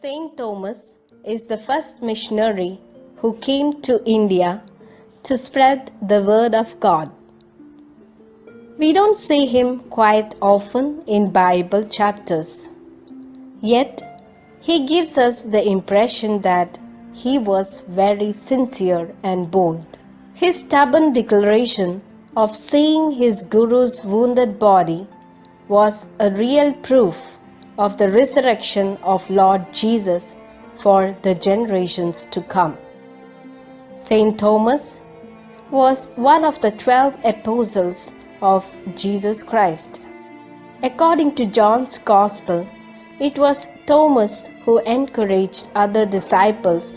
Saint Thomas is the first missionary who came to India to spread the word of God. We don't see him quite often in Bible chapters, yet he gives us the impression that he was very sincere and bold. His stubborn declaration of seeing his guru's wounded body was a real proof of the resurrection of Lord Jesus for the generations to come. Saint Thomas was one of the 12 apostles of Jesus Christ. According to John's Gospel, it was Thomas who encouraged other disciples,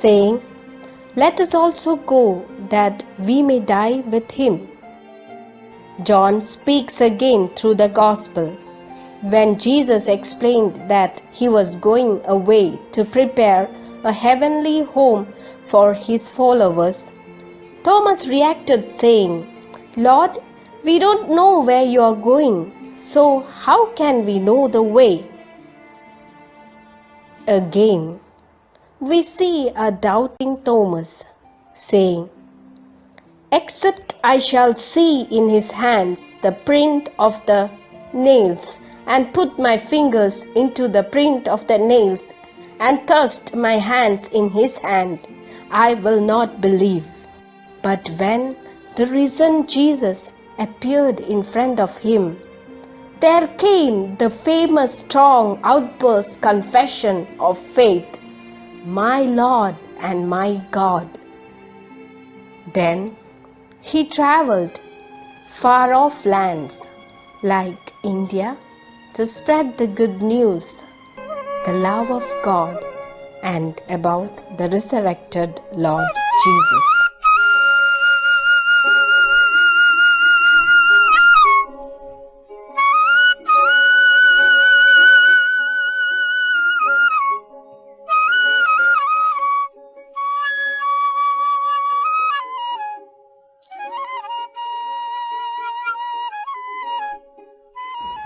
saying, "Let us also go that we may die with him." John speaks again through the Gospel when Jesus explained that he was going away to prepare a heavenly home for his followers. Thomas reacted saying, "Lord, we don't know where you are going, so how can we know the way?" Again, we see a doubting Thomas saying, "Except I shall see in his hands the print of the nails, and put my fingers into the print of the nails, and thrust my hands in his hand, I will not believe." But when the risen Jesus appeared in front of him, there came the famous strong outburst confession of faith, "My Lord and my God." Then he traveled far off lands like India to spread the good news, the love of God, and about the resurrected Lord Jesus.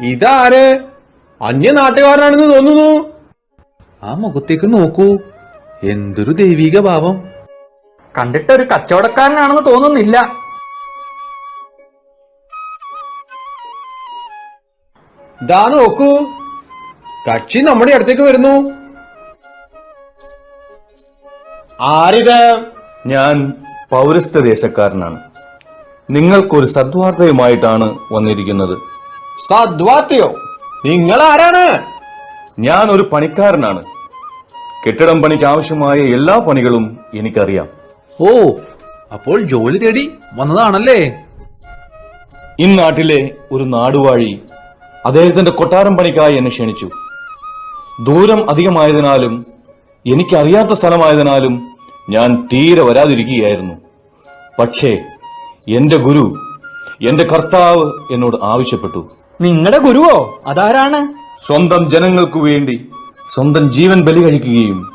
ഇതാര്? അന്യനാട്ടുകാരനാണെന്ന് തോന്നുന്നു. ആ മുഖത്തേക്ക് നോക്കൂ, എന്തൊരു ദൈവിക ഭാവം. കണ്ടിട്ട് ഒരു കച്ചവടക്കാരനാണെന്ന് തോന്നുന്നില്ല. ദാ നോക്കൂ, കക്ഷി നമ്മുടെ അടുത്തേക്ക് വരുന്നു. ആരിത്? ഞാൻ പൗരസ്ത്യ ദേശക്കാരനാണ്. നിങ്ങൾക്കൊരു സദ്വാർത്തയുമായിട്ടാണ് വന്നിരിക്കുന്നത്. സദ്വാർത്തയോ? നിങ്ങൾ ആരാണ്? ഞാൻ ഒരു പണിക്കാരനാണ്. കെട്ടിടം പണിക്ക് ആവശ്യമായ എല്ലാ പണികളും എനിക്കറിയാം. ഓ, അപ്പോൾ ജോലി തേടി വന്നതാണല്ലേ? ഇന്നാട്ടിലെ ഒരു നാടുവാഴി അദ്ദേഹത്തിന്റെ കൊട്ടാരം പണിക്കായി എന്നെ ക്ഷണിച്ചു. ദൂരം അധികമായതിനാലും എനിക്കറിയാത്ത സ്ഥലമായതിനാലും ഞാൻ തീരെ വരാതിരിക്കുകയായിരുന്നു. പക്ഷേ എന്റെ ഗുരു, എന്റെ കർത്താവ് എന്നോട് ആവശ്യപ്പെട്ടു. നിങ്ങളുടെ ഗുരുവോ? അതാരാണ്? സ്വന്തം ജനങ്ങൾക്കു വേണ്ടി സ്വന്തം ജീവൻ ബലി കഴിക്കുകയും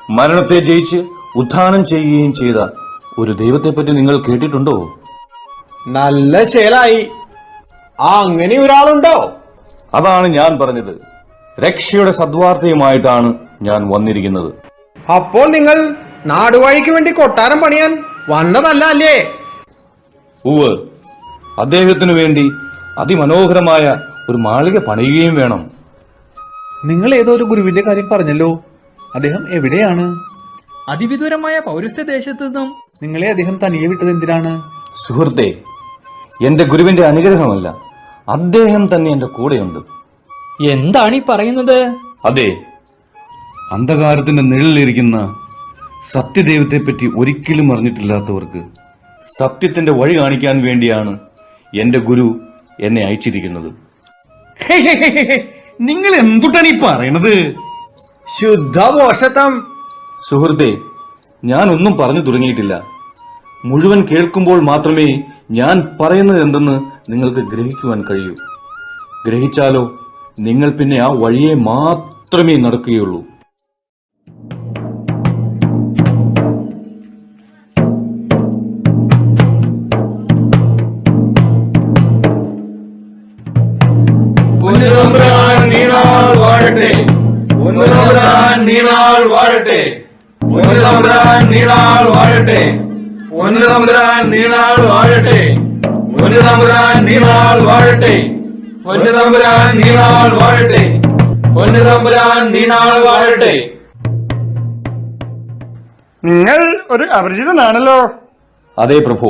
മരണത്തെ ജയിച്ച് ഉത്ഥാനം ചെയ്യുകയും ചെയ്ത ഒരു ദൈവത്തെപ്പറ്റി നിങ്ങൾ കേട്ടിട്ടുണ്ടോ? നല്ല ശേലായി. അങ്ങനെ ഒരാളുണ്ടോ? അതാണ് ഞാൻ പറഞ്ഞത്. രക്ഷയുടെ സദ്വാർത്തയുമായിട്ടാണ് ഞാൻ വന്നിരിക്കുന്നത്. അപ്പോൾ നിങ്ങൾ നാടുവാഴിക്ക് വേണ്ടി കൊട്ടാരം പണിയാൻ വന്നതല്ല അല്ലേ? ഉവ്, അദ്ദേഹത്തിനു വേണ്ടി അതിമനോഹരമായ ഒരു മാളിക പണിയുകയും വേണം. നിങ്ങൾ ഏതോ ഒരു ഗുരുവിന്റെ കാര്യം പറഞ്ഞല്ലോ. അദ്ദേഹം എവിടെയാണ്? അതിവിദൂരമായ പൗരസ്ത്യ ദേശത്തു നിന്നും. നിങ്ങളെ അദ്ദേഹം തനിയെ വിട്ടത് എന്തിനാണ്? സുഹൃത്തെ, എന്റെ ഗുരുവിന്റെ അനുഗ്രഹമല്ല, അദ്ദേഹം തന്നെ എന്റെ കൂടെയുണ്ട്. എന്താണ് ഈ പറയുന്നത്? അതെ, അന്ധകാരത്തിന്റെ നിഴലിലിരിക്കുന്ന സത്യദൈവത്തെപ്പറ്റി ഒരിക്കലും അറിഞ്ഞിട്ടില്ലാത്തവർക്ക് സത്യത്തിന്റെ വഴി കാണിക്കാൻ വേണ്ടിയാണ് എന്റെ ഗുരു എന്നെ അയച്ചിരിക്കുന്നത്. നിങ്ങൾ എന്തുട്ടാണ് ഈ പറയണത്? ശുദ്ധപോഷത്വം. സുഹൃത്തെ, ഞാൻ ഒന്നും പറഞ്ഞു തുടങ്ങിയിട്ടില്ല. മുഴുവൻ കേൾക്കുമ്പോൾ മാത്രമേ ഞാൻ പറയുന്നത് എന്തെന്ന് നിങ്ങൾക്ക് ഗ്രഹിക്കുവാൻ കഴിയൂ. ഗ്രഹിച്ചാലോ നിങ്ങൾ പിന്നെ ആ വഴിയെ മാത്രമേ നടക്കുകയുള്ളൂ. നീണാൾ വാഴട്ടെ. പൊന്നുതമ്പുരാൻ നീണാൾ വാഴട്ടെ. പൊന്നുതമ്പുരാൻ നീണാൾ വാഴട്ടെ. പൊന്നുതമ്പുരാൻ നീണാൾ വാഴട്ടെ. പൊന്നുതമ്പുരാൻ നീണാൾ വാഴട്ടെ. പൊന്നുതമ്പുരാൻ നീണാൾ വാഴട്ടെ. നിങ്ങൾ ഒരു അപരിചിതനാണല്ലോ. അതെ പ്രഭു,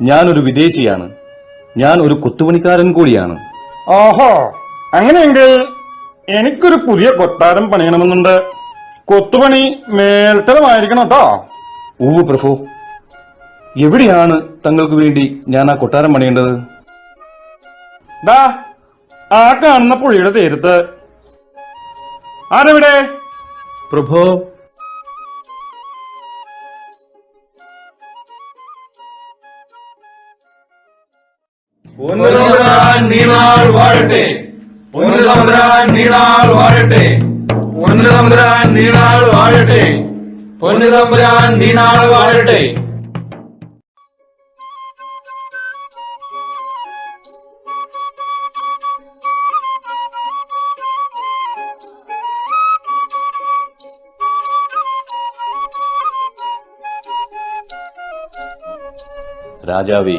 ഞാനൊരു വിദേശിയാണ്. ഞാൻ ഒരു കൊത്തുപണിക്കാരൻ കൂടിയാണ്. ഓഹോ, അങ്ങനെയെങ്കിൽ എനിക്കൊരു പുതിയ കൊട്ടാരം പണിയണമെന്നുണ്ട്. കൊത്തുപണി മേൽത്തരമായിരിക്കണം കേട്ടോ. ഉവ്വ് പ്രഭു. എവിടെയാണ് തങ്ങൾക്ക് വേണ്ടി ഞാൻ ആ കൊട്ടാരം പണിയേണ്ടത്? ദാ ആ കാണുന്ന പുഴയുടെ തീരത്ത്. ആരെവിടെ? പ്രഭു, പൊന്നുതമ്പുരാൻ നീണാൾ വാഴട്ടെ. പൊന്നുതമ്പുരാൻ നീണാൾ വാഴട്ടെ. പൊന്നുതമ്പുരാൻ നീണാൾ വാഴട്ടെ. പൊന്നുതമ്പുരാൻ നീണാൾ വാഴട്ടെ. രാജാവേ,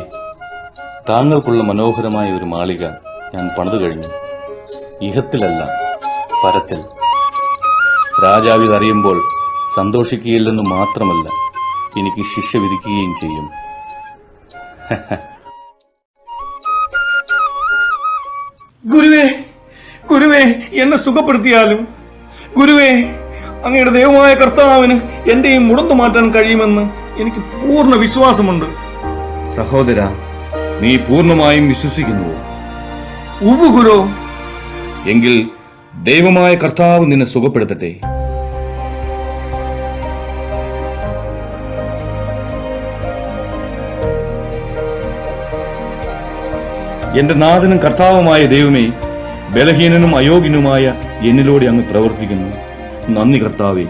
താങ്കൾക്കുള്ള മനോഹരമായ ഒരു മാളിക ഞാൻ പണിതു കഴിഞ്ഞു. ഇഹത്തിലല്ല, പരത്തിൽ. രാജാവ് ഇതറിയുമ്പോൾ സന്തോഷിക്കുകയില്ലെന്ന് മാത്രമല്ല, എനിക്ക് ശിക്ഷ വിധിക്കുകയും ചെയ്യും. ഗുരുവേ, ഗുരുവേ, എന്നെ സുഖപ്പെടുത്തിയാലും. ഗുരുവേ, അങ്ങയുടെ ദൈവമായ കർത്താവിന് എന്റെ ഈ മുടന്തു മാറ്റാൻ കഴിയുമെന്ന് എനിക്ക് പൂർണ്ണ വിശ്വാസമുണ്ട്. സഹോദര, നീ പൂർണ്ണമായും വിശ്വസിക്കുന്നുവോ? ഉവ്വ് ഗുരു. എങ്കിൽ ദൈവമായ കർത്താവ് നിന്നെ സുഖപ്പെടുത്തട്ടെ. എന്റെ നാഥനും കർത്താവുമായ ദൈവമേ, ബലഹീനനും അയോഗ്യനുമായ എന്നിലൂടെ അങ്ങ് പ്രവർത്തിക്കുന്നു. നന്ദി കർത്താവേ.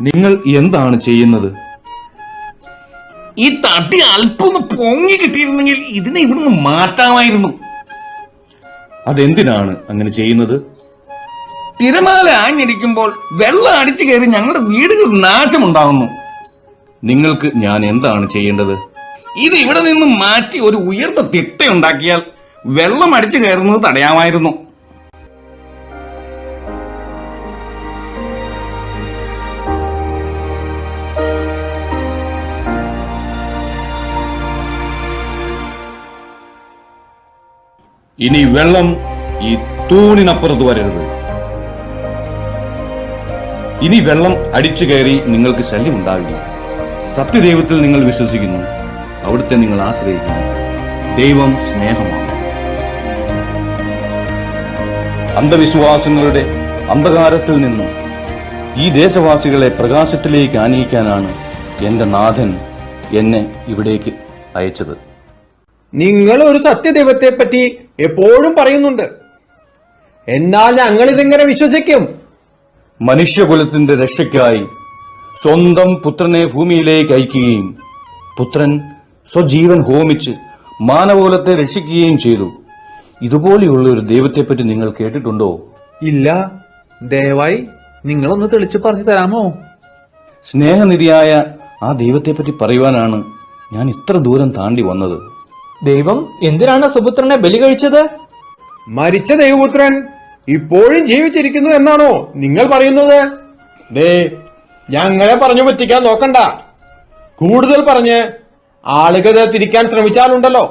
നിങ്ങൾ എന്താണ് ചെയ്യുന്നത്? ഈ തട്ടി അല്പം പൊങ്ങി കിട്ടിയിരുന്നെങ്കിൽ ഇതിനെ ഇവിടുന്ന് മാറ്റാമായിരുന്നു. അതെന്തിനാണ് അങ്ങനെ ചെയ്യുന്നത്? തിരമാല ആഞ്ഞടിക്കുമ്പോൾ വെള്ളം അടിച്ചു കയറി ഞങ്ങളുടെ വീടുകൾ നാശമുണ്ടാകുന്നു. നിങ്ങൾക്ക് ഞാൻ എന്താണ് ചെയ്യേണ്ടത്? ഇത് ഇവിടെ നിന്ന് മാറ്റി ഒരു ഉയർന്ന തിട്ടയുണ്ടാക്കിയാൽ വെള്ളം അടിച്ചു കയറുന്നത് തടയാമായിരുന്നു. ഇനി വെള്ളം ഈ തൂണിനപ്പുറത്ത് വരരുത്. ഇനി വെള്ളം അടിച്ചു കയറി നിങ്ങൾക്ക് ശല്യം ഉണ്ടാവില്ല. സത്യദൈവത്തിൽ നിങ്ങൾ വിശ്വസിക്കുന്നു, അവിടുത്തെ നിങ്ങൾ ആശ്രയിക്കുന്നു. ദൈവം സ്നേഹമാണ്. അന്ധവിശ്വാസങ്ങളുടെ അന്ധകാരത്തിൽ നിന്നും ഈ ദേശവാസികളെ പ്രകാശത്തിലേക്ക് ആനയിക്കാനാണ് എന്റെ നാഥൻ എന്നെ ഇവിടേക്ക് അയച്ചത്. നിങ്ങൾ ഒരു സത്യദൈവത്തെ പറ്റി എപ്പോഴും പറയുന്നുണ്ട്. എന്നാൽ ഞങ്ങൾ ഇതെങ്ങനെ വിശ്വസിക്കും? മനുഷ്യകുലത്തിന്റെ രക്ഷയ്ക്കായി സ്വന്തം പുത്രനെ ഭൂമിയിലേക്ക് അയക്കുകയും പുത്രൻ സ്വജീവൻ ഹോമിച്ച് മാനവകുലത്തെ രക്ഷിക്കുകയും ചെയ്തു. ഇതുപോലെയുള്ള ഒരു ദൈവത്തെപ്പറ്റി നിങ്ങൾ കേട്ടിട്ടുണ്ടോ? ഇല്ല. ദയവായി നിങ്ങളൊന്ന് തെളിച്ചു പറഞ്ഞു തരാമോ? സ്നേഹനിധിയായ ആ ദൈവത്തെപ്പറ്റി പറയുവാനാണ് ഞാൻ ഇത്ര ദൂരം താണ്ടി വന്നത്. ദൈവം എന്തിനാണ് സുപുത്രനെ ബലി കഴിച്ചത്? മരിച്ച ദൈവപുത്രൻ ഇപ്പോഴും ജീവിച്ചിരിക്കുന്നു എന്നാണോ നിങ്ങൾ പറയുന്നത്? ദേ, ഞങ്ങളെ പറഞ്ഞു പറ്റിക്കാൻ നോക്കണ്ട. കൂടുതൽ പറഞ്ഞ് ആളുകൾ തിരിക്കാൻ ശ്രമിച്ചാലുണ്ടല്ലോ,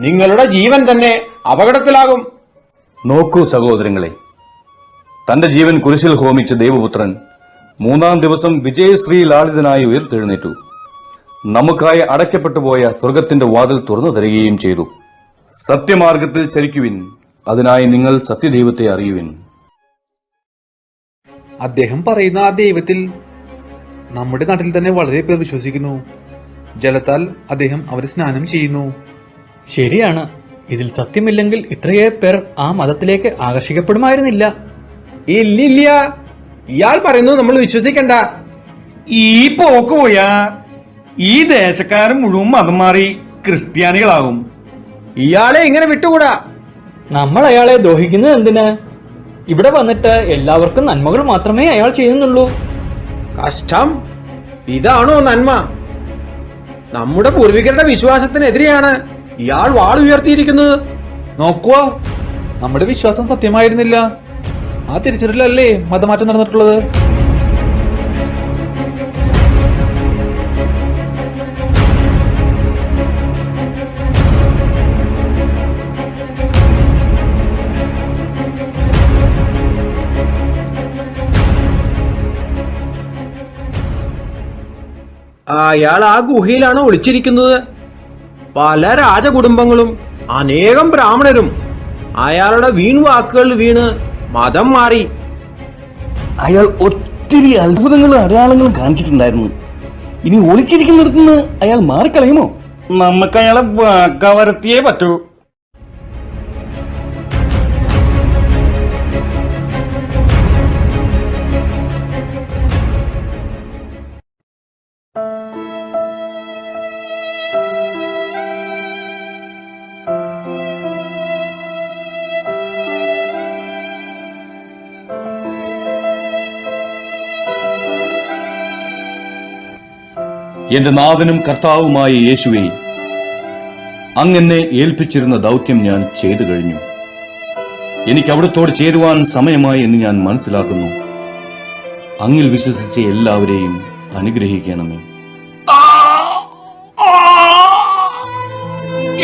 നിങ്ങളുടെ ജീവൻ തന്നെ അപകടത്തിലാകും. നോക്കൂ സഹോദരങ്ങളെ, തന്റെ ജീവൻ കുരിശിൽ ഹോമിച്ച ദൈവപുത്രൻ 3-ാം ദിവസം വിജയശ്രീ ലാളിതനായി ഉയർത്തെഴുന്നേറ്റു. നമുക്കായി അടയ്ക്കപ്പെട്ടു പോയ സ്വർഗത്തിന്റെ വാതിൽ തുറന്നു തരികയും ചെയ്തു. സത്യമാർഗത്തിൽ ചരിക്കുവിൻ, അതിനായി നിങ്ങൾ സത്യദൈവത്തെ അറിയുവിൻ. അദ്ദേഹം പറയുന്ന ആ ദൈവത്തിൽ നമ്മുടെ നാട്ടിൽ തന്നെ വളരെ പേർ വിശ്വസിക്കുന്നു. ജലത്താൽ അദ്ദേഹം അവരെ സ്നാനം ചെയ്യുന്നു. ശരിയാണ്. ഇതിൽ സത്യമില്ലെങ്കിൽ ഇത്രയേ പേർ ആ മതത്തിലേക്ക് ആകർഷിക്കപ്പെടുമായിരുന്നില്ല. ഇല്ലില്ല, ഇയാൾ പറയുന്നത് നമ്മൾ വിശ്വസിക്കണ്ട. ഈ പോക്ക് പോയാ ഈ ദേശക്കാരൻ മുഴുവൻ മതം മാറി ക്രിസ്ത്യാനികളാകും. ഇയാളെ ഇങ്ങനെ വിട്ടുകൂടാ. നമ്മൾ അയാളെ ദ്രോഹിക്കുന്നത് എന്തിന്? ഇവിടെ വന്നിട്ട് എല്ലാവർക്കും നന്മകൾ മാത്രമേ അയാൾ ചെയ്യുന്നുള്ളൂ. കഷ്ടം. ഇതാണോ നന്മ? നമ്മുടെ പൂർവികരുടെ വിശ്വാസത്തിനെതിരെയാണ് ഇയാൾ വാൾ ഉയർത്തിയിരിക്കുന്നത്. നോക്കുക, നമ്മുടെ വിശ്വാസം സത്യമായിരുന്നില്ല. ആ തിരിച്ചറിവിലല്ലേ മതമാറ്റം നടന്നിട്ടുള്ളത്. അയാൾ ആ ഗുഹയിലാണ് ഒളിച്ചിരിക്കുന്നത്. പല രാജകുടുംബങ്ങളും അനേകം ബ്രാഹ്മണരും അയാളുടെ വാക്കുകൾ വീണ് മതം മാറി. അയാൾ ഒത്തിരി അത്ഭുതങ്ങളും അടയാളങ്ങളും കാണിച്ചിട്ടുണ്ടായിരുന്നു. ഇനി ഒളിച്ചിരിക്കുന്നിടത്തുനിന്ന് അയാൾ മാറിക്കളയുമോ? നമുക്ക് അയാളെ വാക്കവരത്തിയേ പറ്റൂ. എന്റെ നാഥനും കർത്താവുമായ യേശുവേ, അങ്ങെന്നെ ഏൽപ്പിച്ചിരുന്ന ദൗത്യം ഞാൻ ചെയ്തു കഴിഞ്ഞു. എനിക്ക് അവിടത്തോട് ചേരുവാൻ സമയമായി എന്ന് ഞാൻ മനസ്സിലാക്കുന്നു. അങ്ങിൽ വിശ്വസിച്ച എല്ലാവരെയും അനുഗ്രഹിക്കണമേ.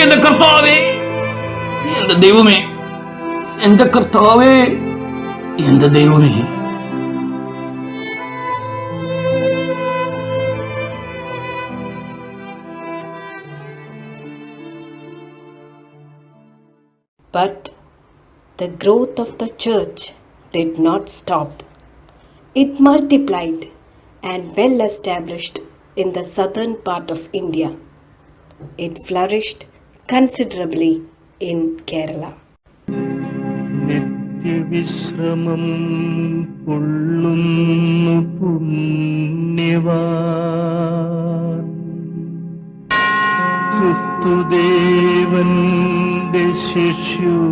എന്റെ കർത്താവേ, എന്റെ ദൈവമേ, എന്റെ കർത്താവേ, എന്റെ ദൈവമേ. But the growth of the church did not stop. It multiplied and well established in the southern part of India. It flourished considerably in Kerala. നിത്യവിശ്രമം കൊള്ളുന്നു പുണ്യവാൻ ക്രിസ്തുദേവന്റെ ശിഷ്യോത്തമൻ.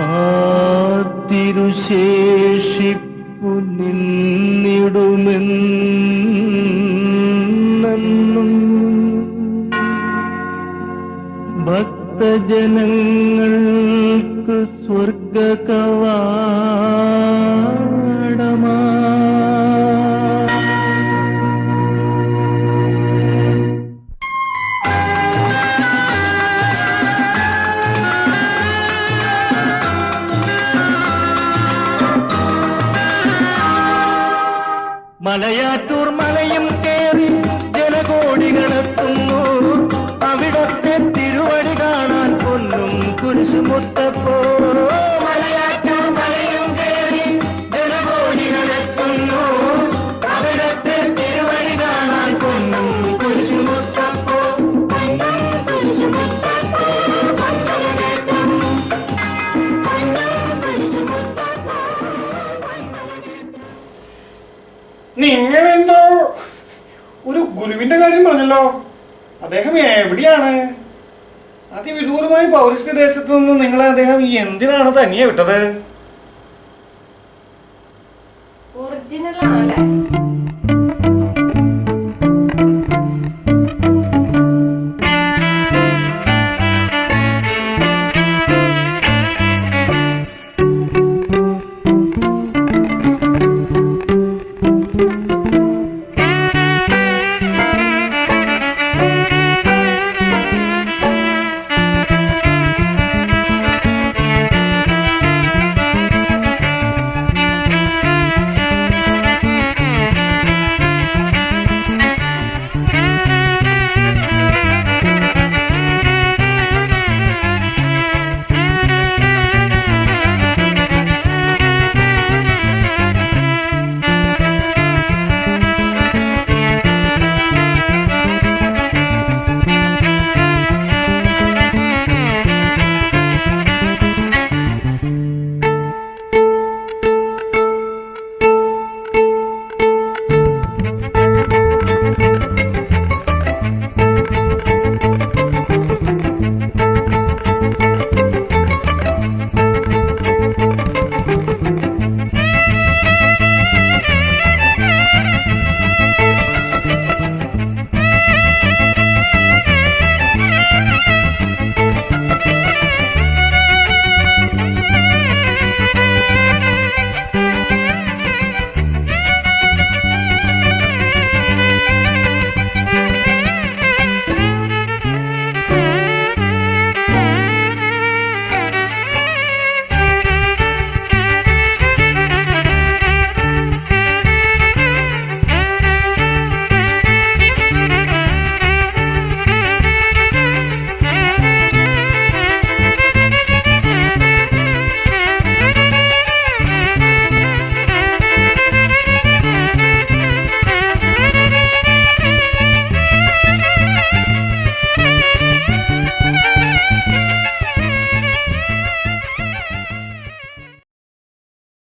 ആ തിരുശേഷിപ്പു നിന്നിടുമെന്നും ഭക്തജനങ്ങൾക്ക് സ്വർഗകവാടമാ. മലയാറ്റൂർ മലയും കേറി ജനകോടികളെത്തുന്നു. അവിടത്തെ തിരുവടി കാണാൻ പൊന്നും കുരിശുമുട്ടപ്പോ. മലയാറ്റൂർ മലയും കേറി ജനകോടികളെത്തുന്നു. അവിടത്തെ തിരുവടി കാണാൻ പൊന്നും കുരിശുമുട്ടപ്പോ. പൊന്നും കുരിശുമുട്ടപ്പോ, നിങ്ങളെന്തോ ഒരു ഗുരുവിന്റെ കാര്യം പറഞ്ഞല്ലോ. അദ്ദേഹം എവിടെയാണ്? അതിവിദൂരമായ പൗരസ്ത്യ ദേശത്തു നിന്ന് നിങ്ങളെ അദ്ദേഹം എന്തിനാണ് തനിയെ വിട്ടത്?